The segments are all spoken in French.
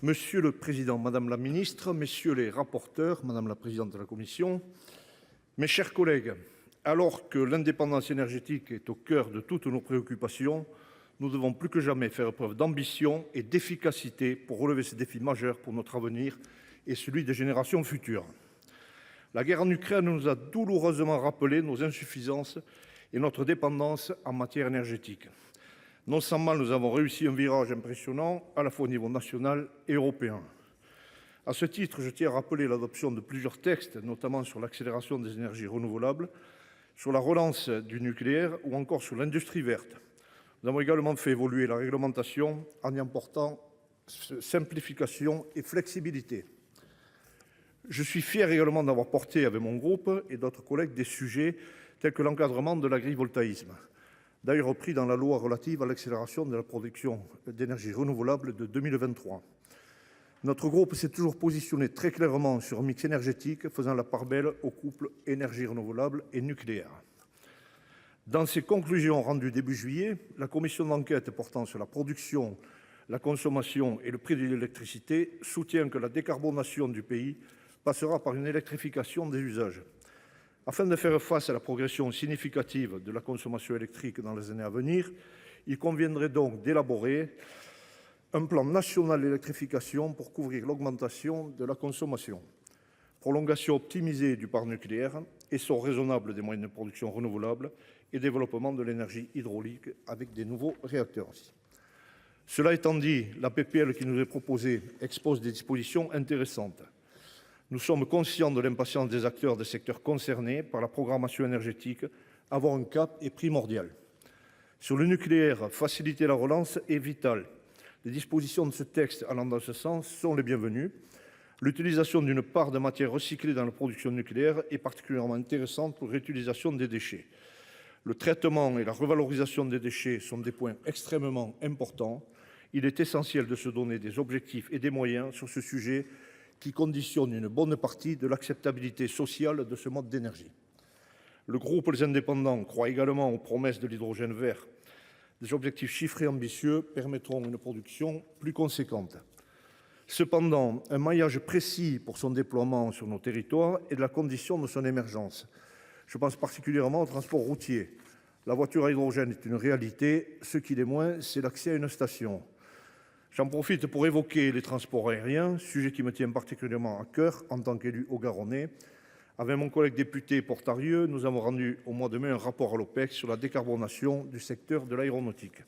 Monsieur le Président, Madame la Ministre, Messieurs les rapporteurs, Madame la Présidente de la Commission, mes chers collègues, alors que l'indépendance énergétique est au cœur de toutes nos préoccupations, nous devons plus que jamais faire preuve d'ambition et d'efficacité pour relever ces défis majeurs pour notre avenir et celui des générations futures. La guerre en Ukraine nous a douloureusement rappelé nos insuffisances et notre dépendance en matière énergétique. Non sans mal, nous avons réussi un virage impressionnant, à la fois au niveau national et européen. À ce titre, je tiens à rappeler l'adoption de plusieurs textes, notamment sur l'accélération des énergies renouvelables, sur la relance du nucléaire ou encore sur l'industrie verte. Nous avons également fait évoluer la réglementation en y apportant simplification et flexibilité. Je suis fier également d'avoir porté avec mon groupe et d'autres collègues des sujets tels que l'encadrement de l'agrivoltaïsme, d'ailleurs repris dans la loi relative à l'accélération de la production d'énergie renouvelable de 2023. Notre groupe s'est toujours positionné très clairement sur un mix énergétique faisant la part belle au couple énergie renouvelable et nucléaire. Dans ses conclusions rendues début juillet, la commission d'enquête portant sur la production, la consommation et le prix de l'électricité soutient que la décarbonation du pays passera par une électrification des usages. Afin de faire face à la progression significative de la consommation électrique dans les années à venir, il conviendrait donc d'élaborer un plan national d'électrification pour couvrir l'augmentation de la consommation. Prolongation optimisée du parc nucléaire, essor raisonnable des moyens de production renouvelables et développement de l'énergie hydraulique avec des nouveaux réacteurs aussi. Cela étant dit, la PPL qui nous est proposée expose des dispositions intéressantes. Nous sommes conscients de l'impatience des acteurs des secteurs concernés par la programmation énergétique. Avoir un cap est primordial. Sur le nucléaire, faciliter la relance est vital. Les dispositions de ce texte allant dans ce sens sont les bienvenues. L'utilisation d'une part de matière recyclée dans la production nucléaire est particulièrement intéressante pour l'utilisation des déchets. Le traitement et la revalorisation des déchets sont des points extrêmement importants. Il est essentiel de se donner des objectifs et des moyens sur ce sujet qui conditionne une bonne partie de l'acceptabilité sociale de ce mode d'énergie. Le groupe Les Indépendants croit également aux promesses de l'hydrogène vert. Des objectifs chiffrés ambitieux permettront une production plus conséquente. Cependant, un maillage précis pour son déploiement sur nos territoires est de la condition de son émergence. Je pense particulièrement au transport routier. La voiture à hydrogène est une réalité, ce qui l'est moins, c'est l'accès à une station. J'en profite pour évoquer les transports aériens, sujet qui me tient particulièrement à cœur en tant qu'élu haut-garonnais. Avec mon collègue député Portarieux, nous avons rendu au mois de mai un rapport à l'OPEX sur la décarbonation du secteur de l'aéronautique.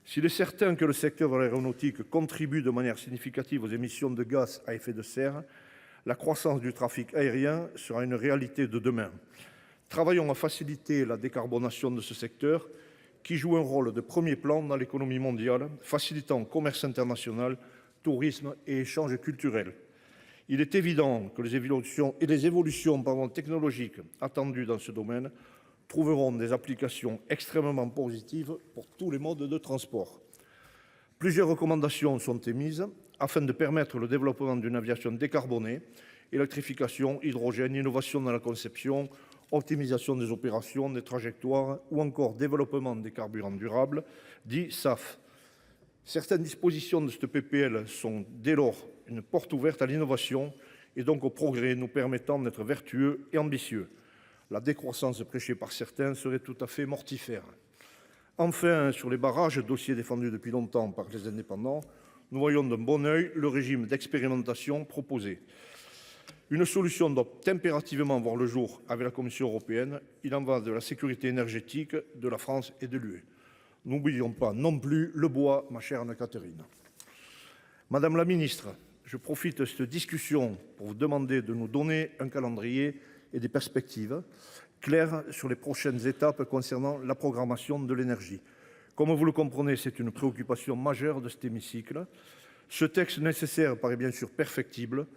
S'il est certain que le secteur de l'aéronautique contribue de manière significative aux émissions de gaz à effet de serre, la croissance du trafic aérien sera une réalité de demain. Travaillons à faciliter la décarbonation de ce secteur qui joue un rôle de premier plan dans l'économie mondiale, facilitant commerce international, tourisme et échanges culturels. Il est évident que les évolutions technologiques attendues dans ce domaine trouveront des applications extrêmement positives pour tous les modes de transport. Plusieurs recommandations sont émises afin de permettre le développement d'une aviation décarbonée, électrification, hydrogène, innovation dans la conception, optimisation des opérations, des trajectoires ou encore développement des carburants durables, dits SAF. Certaines dispositions de cette PPL sont dès lors une porte ouverte à l'innovation et donc au progrès nous permettant d'être vertueux et ambitieux. La décroissance prêchée par certains serait tout à fait mortifère. Enfin, sur les barrages, dossier défendu depuis longtemps par les indépendants, nous voyons d'un bon œil le régime d'expérimentation proposé. Une solution doit impérativement voir le jour avec la Commission européenne. Il en va de la sécurité énergétique de la France et de l'UE. N'oublions pas non plus le bois, ma chère Anne-Catherine. Madame la Ministre, je profite de cette discussion pour vous demander de nous donner un calendrier et des perspectives claires sur les prochaines étapes concernant la programmation de l'énergie. Comme vous le comprenez, c'est une préoccupation majeure de cet hémicycle. Ce texte nécessaire paraît bien sûr perfectible,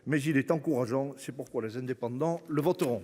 mais il est encourageant, c'est pourquoi les indépendants le voteront.